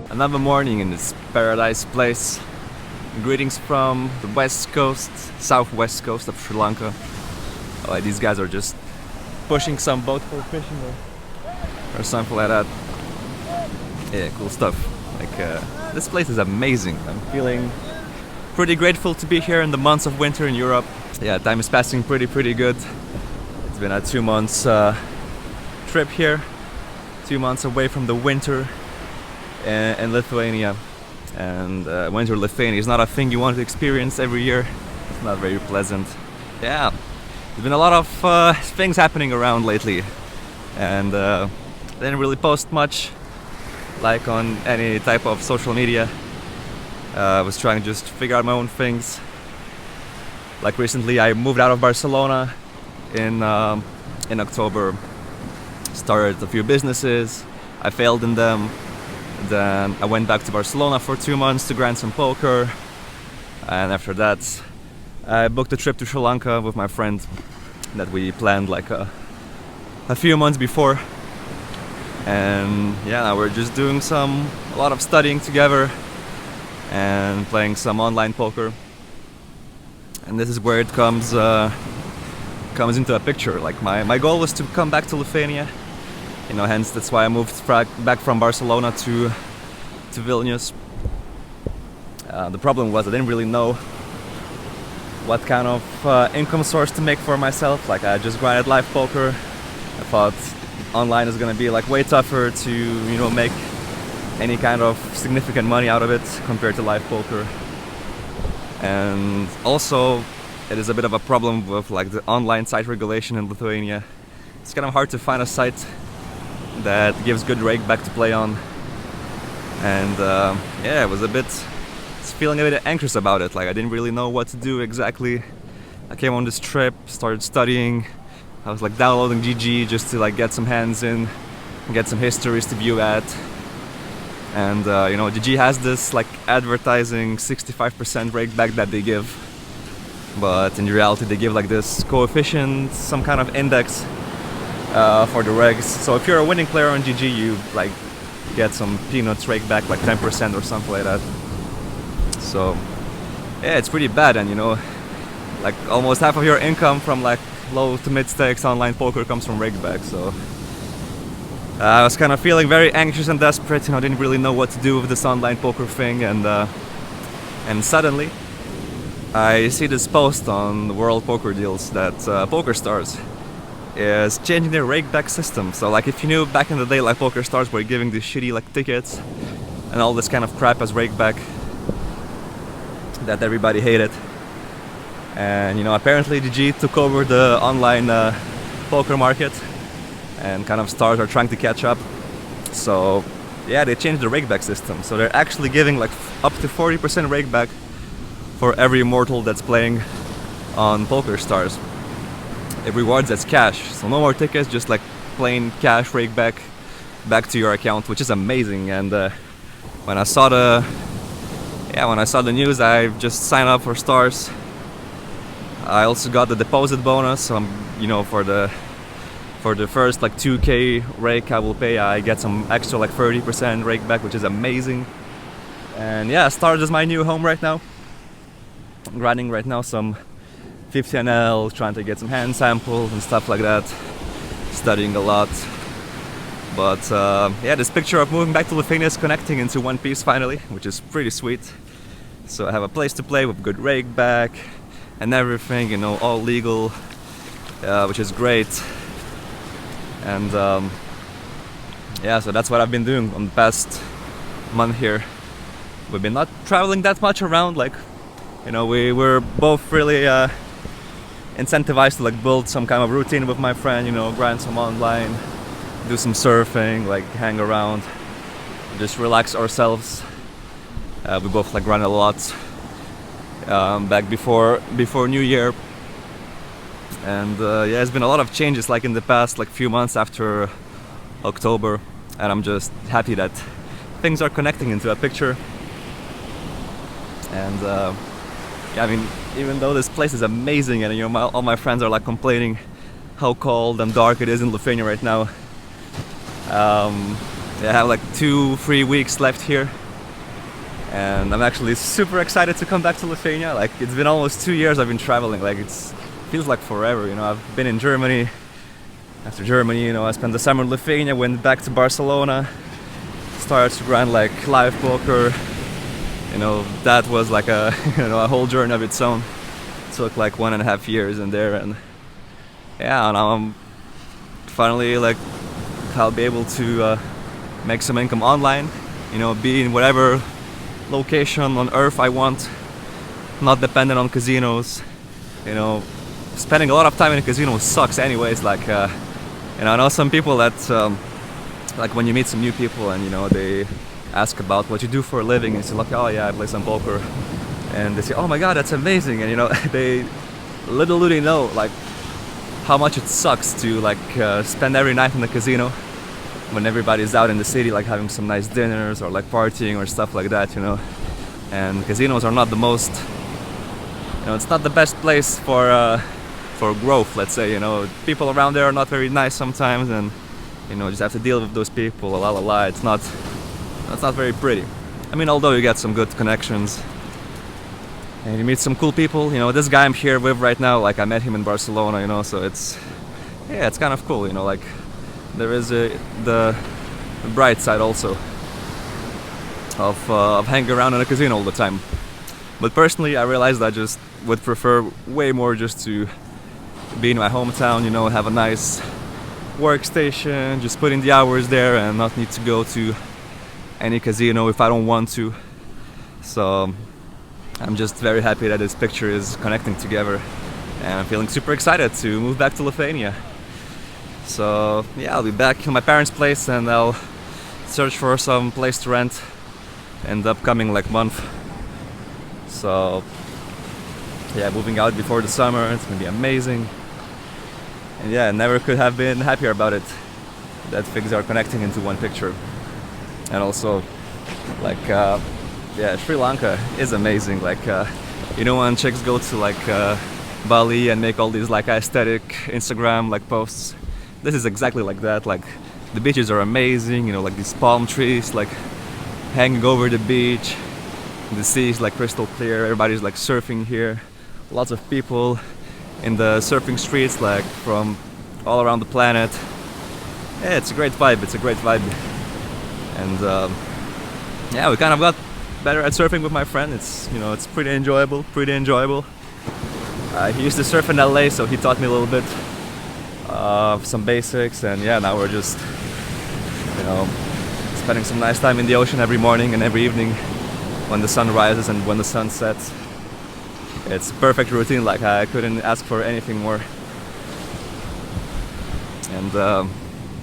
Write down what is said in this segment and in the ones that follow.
Another morning in this paradise place. Greetings from the west coast, southwest coast of Sri Lanka. Oh, these guys are just pushing some boat for fishing or something like that. Yeah, cool stuff. This place is amazing. I'm feeling pretty grateful to be here in the months of winter in Europe. Yeah, time is passing pretty good. It's been a 2 months trip here, 2 months away from the winter in Lithuania. And winter in Lithuania is not a thing you want to experience every year. It's not very pleasant. Yeah, there's been a lot of things happening around lately, and didn't really post much like on any type of social media. I was trying to just figure out my own things. Like recently I moved out of Barcelona in October, started a few businesses, I failed in them. Then I went back to Barcelona for 2 months to grind some poker, and after that I booked a trip to Sri Lanka with my friend that we planned like a few months before. And yeah, now we're just doing a lot of studying together and playing some online poker. And this is where it comes into a picture. Like my goal was to come back to Lithuania, hence that's why I moved back from Barcelona to Vilnius. The problem was I didn't really know what kind of income source to make for myself. Like I just grinded live poker. I thought online is gonna be like way tougher to make any kind of significant money out of it compared to live poker. And also it is a bit of a problem with like the online site regulation in Lithuania. It's kind of hard to find a site that gives good rake back to play on. And yeah, I was feeling a bit anxious about it. Like I didn't really know what to do exactly. I came on this trip, started studying. I was like downloading GG just to like get some hands in and get some histories to view at. And GG has this like advertising 65% rake back that they give, but in reality they give like this coefficient, some kind of index for the regs. So if you're a winning player on GG, you like get some peanuts rake back, like 10% or something like that. So yeah, it's pretty bad. And like almost half of your income from like low to mid stakes online poker comes from rake back. So I was kind of feeling very anxious and desperate. Didn't really know what to do with this online poker thing. And suddenly I see this post on the World Poker Deals that PokerStars is changing their rake back system. So like if you knew back in the day, like PokerStars were giving these shitty like tickets and all this kind of crap as rake back that everybody hated. And apparently GG took over the online poker market, and kind of stars are trying to catch up. So yeah, they changed the rakeback system. So they're actually giving like up to 40% rakeback for every immortal that's playing on PokerStars. It rewards as cash, so no more tickets, just like plain cash rakeback back to your account, which is amazing. And when I saw the news, I just signed up for Stars. I also got the deposit bonus. For the first like 2k rake I will pay, I get some extra like 30% rake back, which is amazing. And yeah, Stars is my new home right now. I'm grinding right now some 50NL, trying to get some hand samples and stuff like that. Studying a lot. But yeah, this picture of moving back to Lithuania is connecting into one piece finally, which is pretty sweet. So I have a place to play with good rake back and everything, all legal, which is great. And yeah, so that's what I've been doing on the past month here. We've been not traveling that much around, like, we were both really incentivized to like build some kind of routine with my friend, grind some online, do some surfing, like hang around, just relax ourselves. We both like run a lot back before New Year. And yeah, it's been a lot of changes like in the past like few months after October, and I'm just happy that things are connecting into a picture. And yeah, I mean, even though this place is amazing and all my friends are like complaining how cold and dark it is in Lithuania right now, Yeah, I have like 2-3 weeks left here, and I'm actually super excited to come back to Lithuania. Like, it's been almost 2 years I've been traveling. Like, it feels like forever, you know. I've been in Germany. After Germany, you know, I spent the summer in Lithuania, went back to Barcelona, started to grind like live poker. You know, that was like a a whole journey of its own. It took like 1.5 years in there, and yeah, now I'm finally like, I'll be able to make some income online. You know, be in whatever location on earth I want, not dependent on casinos. You know, spending a lot of time in a casino sucks anyways. Like, you know, I know some people that like when you meet some new people and, you know, they ask about what you do for a living, and you say like, oh yeah, I play some poker, and they say, oh my god, that's amazing. And, you know, they little do they know like how much it sucks to like spend every night in the casino when everybody's out in the city, like having some nice dinners or like partying or stuff like that, you know. And casinos are not the most, you know, it's not the best place for growth, let's say. You know, people around there are not very nice sometimes, and, you know, just have to deal with those people. It's not very pretty. I mean, although you get some good connections and you meet some cool people. You know, this guy I'm here with right now, like I met him in Barcelona, you know, so it's kind of cool, you know. Like, there is the bright side also of hanging around in a casino all the time. But personally, I realized I just would prefer way more just to be in my hometown, you know, have a nice workstation, just put in the hours there and not need to go to any casino if I don't want to. So I'm just very happy that this picture is connecting together, and I'm feeling super excited to move back to Lithuania. So yeah, I'll be back in my parents' place, and I'll search for some place to rent in the upcoming like month. So yeah, moving out before the summer, it's gonna be amazing. And yeah, I never could have been happier about it, that things are connecting into one picture. And also, like, yeah, Sri Lanka is amazing. Like, you know, when chicks go to like Bali and make all these like aesthetic Instagram like posts, this is exactly like that. Like, the beaches are amazing, you know, like these palm trees like hanging over the beach. The sea is like crystal clear. Everybody's like surfing here. Lots of people in the surfing streets, like from all around the planet. Yeah, it's a great vibe. It's a great vibe. And yeah, we kind of got better at surfing with my friend. It's, you know, it's pretty enjoyable. He used to surf in LA, so he taught me a little bit of some basics. And yeah, now we're just, you know, spending some nice time in the ocean every morning and every evening when the sun rises and when the sun sets. It's perfect routine. Like, I couldn't ask for anything more. And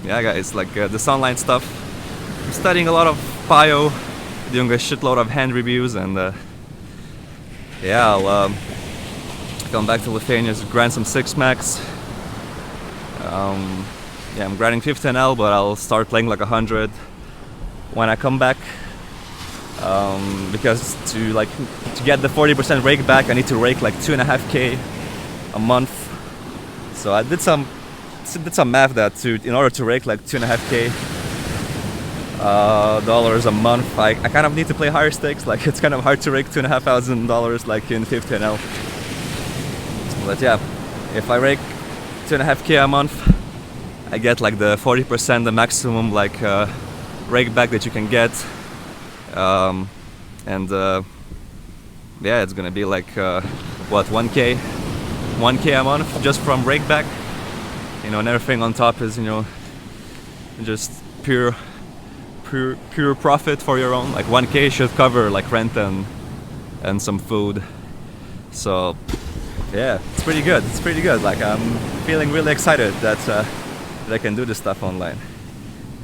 yeah, guys, like this online stuff, I'm studying a lot of bio, doing a shitload of hand reviews, and yeah, I'll come back to Lithuania to grind some 6-max. Yeah, I'm grinding 15L, but I'll start playing like 100 when I come back. Because to get the 40% rake back, I need to rake like 2.5K a month. So I did some math that in order to rake like 2.5K dollars a month, I kind of need to play higher stakes. Like, it's kind of hard to rake $2,500 like in 15L. But yeah, if I rake 2.5K a month, I get like the 40%, the maximum like rake back that you can get. And yeah, it's gonna be like what, 1K a month just from rake back, you know, and everything on top is, you know, just pure profit for your own. Like 1K should cover like rent and some food. So yeah, it's pretty good. Like, I'm feeling really excited that I can do this stuff online.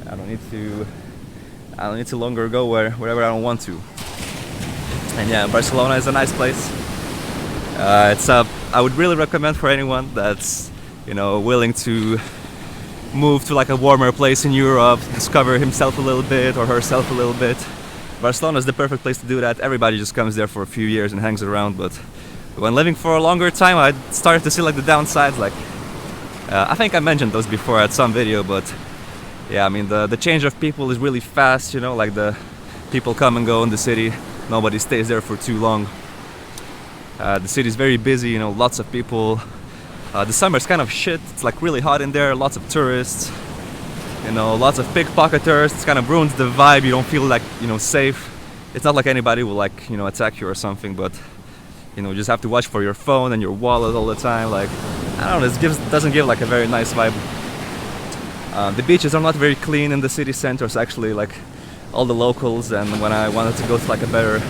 I don't need to longer go wherever I don't want to. And yeah, Barcelona is a nice place. I would really recommend for anyone that's, you know, willing to move to like a warmer place in Europe, discover himself a little bit or herself a little bit. Barcelona is the perfect place to do that. Everybody just comes there for a few years and hangs around. But when living for a longer time, I started to see like the downsides. Like, I think I mentioned those before at some video, but yeah, I mean the change of people is really fast, you know, like the people come and go in the city. Nobody stays there for too long. The city is very busy, you know, lots of people. The summer's kind of shit. It's like really hot in there, lots of tourists, you know, lots of pickpocketers. It kind of ruins the vibe. You don't feel like, you know, safe. It's not like anybody will like, you know, attack you or something, but you know, you just have to watch for your phone and your wallet all the time. Like, I don't know, doesn't give like a very nice vibe. The beaches are not very clean in the city centers, actually, like all the locals. And when I wanted to go to like a better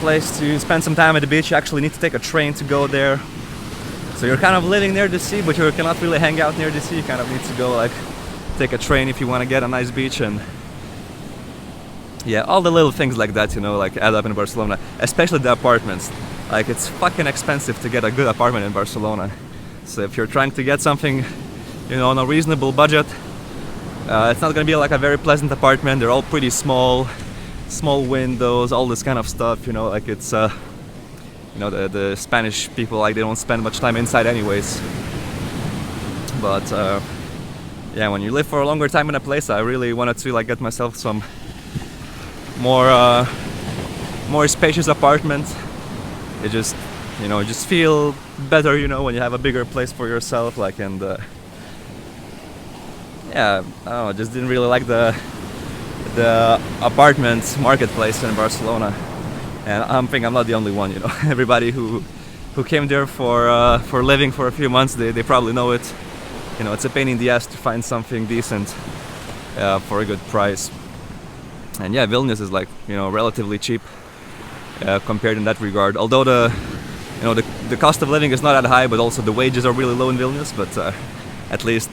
place to spend some time at the beach, you actually need to take a train to go there. So you're kind of living near the sea, but you cannot really hang out near the sea. You kind of need to go like take a train if you want to get a nice beach. And yeah, all the little things like that, you know, like add up in Barcelona, especially the apartments. Like, it's fucking expensive to get a good apartment in Barcelona. So if you're trying to get something, you know, on a reasonable budget, it's not gonna be like a very pleasant apartment. They're all pretty small windows, all this kind of stuff, you know, like it's you know, the Spanish people, like, they don't spend much time inside anyways. But yeah, when you live for a longer time in a place, I really wanted to like get myself some more spacious apartment. It just, you know, just feel better, you know, when you have a bigger place for yourself, like. And yeah, I don't know, I just didn't really like the apartment marketplace in Barcelona. And I think I'm not the only one, you know. Everybody who came there for living for a few months, they probably know it. You know, it's a pain in the ass to find something decent for a good price. And yeah, Vilnius is like, you know, relatively cheap compared in that regard. Although the cost of living is not that high, but also the wages are really low in Vilnius. But at least,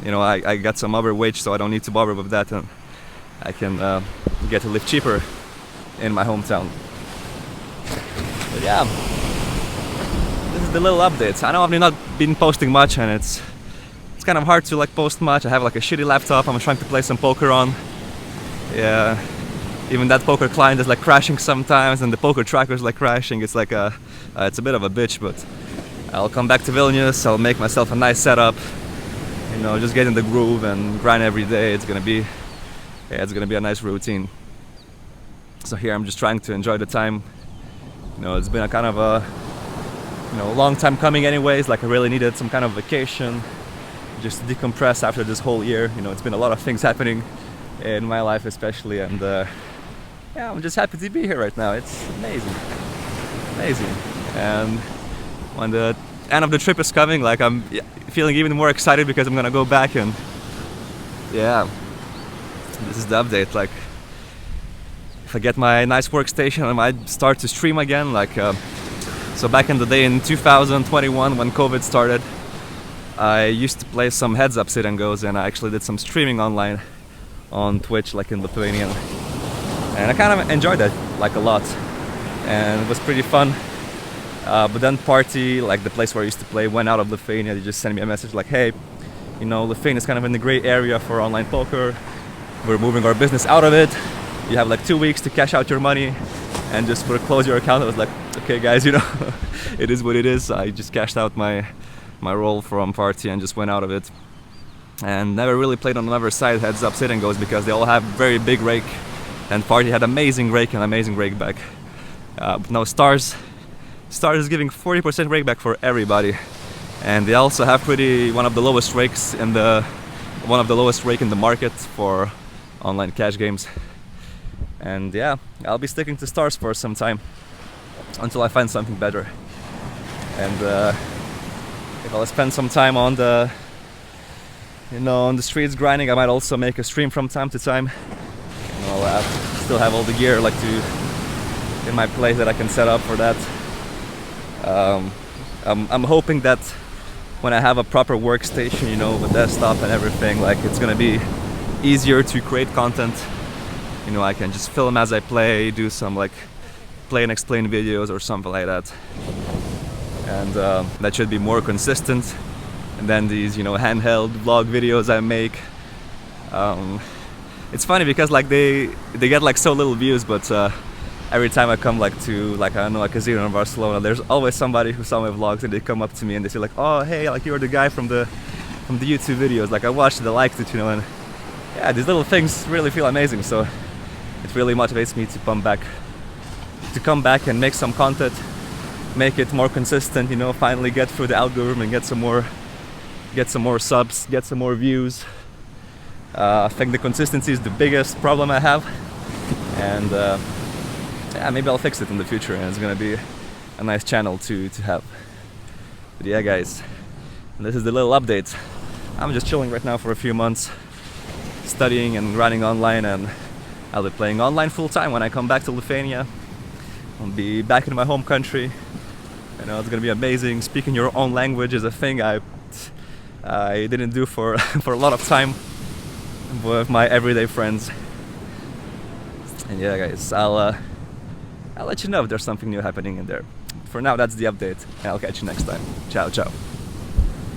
you know, I got some other wage, so I don't need to bother with that, and I can get to live cheaper in my hometown. But yeah, this is the little updates. I know I've not been posting much, and it's kind of hard to like post much. I have like a shitty laptop. I'm trying to play some poker on. Yeah, even that poker client is like crashing sometimes, and the poker tracker is like crashing. It's like it's a bit of a bitch, but I'll come back to Vilnius. I'll make myself a nice setup. You know, just get in the groove and grind every day. It's gonna be a nice routine. So here I'm just trying to enjoy the time. You know, it's been a kind of a, you know, long time coming anyways. Like, I really needed some kind of vacation, just to decompress after this whole year. You know, it's been a lot of things happening in my life especially, and yeah, I'm just happy to be here right now. It's amazing. And when the end of the trip is coming, like, I'm feeling even more excited because I'm gonna go back. And yeah, this is the update. Like, if I get my nice workstation, I might start to stream again. Like, so back in the day in 2021 when COVID started, I used to play some heads-up sit-and-goes, and I actually did some streaming online on Twitch, like in Lithuania, and I kind of enjoyed that like a lot, and it was pretty fun. But then Party, like the place where I used to play, went out of Lithuania. They just sent me a message like, hey, you know, Lithuania is kind of in the gray area for online poker. We're moving our business out of it. You have like 2 weeks to cash out your money and just close your account. I was like, okay guys, you know, it is what it is. I just cashed out my role from Party and just went out of it, and never really played on another side heads-up sit-and-goes because they all have very big rake, and Party had amazing rake and amazing rake back. But now Stars is giving 40% rake back for everybody, and they also have one of the lowest rakes in the market for online cash games. And yeah, I'll be sticking to Stars for some time until I find something better. And if I'll spend some time on the streets grinding, I might also make a stream from time to time. You know, I still have all the gear like in my place that I can set up for that. I'm hoping that when I have a proper workstation, you know, with desktop and everything, like, it's gonna be easier to create content. You know, I can just film as I play, do some like play and explain videos or something like that. And that should be more consistent. And then these, you know, handheld vlog videos I make. It's funny because like they get like so little views, but every time I come like to like, I don't know, a casino in Barcelona, there's always somebody who saw my vlogs and they come up to me and they say like, oh hey, like, you're the guy from the from the YouTube videos. Like I watched it, I liked it, you know, and yeah, these little things really feel amazing. So it really motivates me to come back and make some content, make it more consistent, you know, finally get through the algorithm and get some more subs, get some more views. I think the consistency is the biggest problem I have, and yeah, maybe I'll fix it in the future, and it's gonna be a nice channel to have. But yeah, guys, this is the little update. I'm just chilling right now for a few months, studying and running online, and I'll be playing online full time when I come back to Lithuania. I'll be back in my home country. You know, it's gonna be amazing. Speaking your own language is a thing I didn't do for for a lot of time with my everyday friends. And yeah, guys, I'll let you know if there's something new happening in there. For now, that's the update, and I'll catch you next time. Ciao, ciao.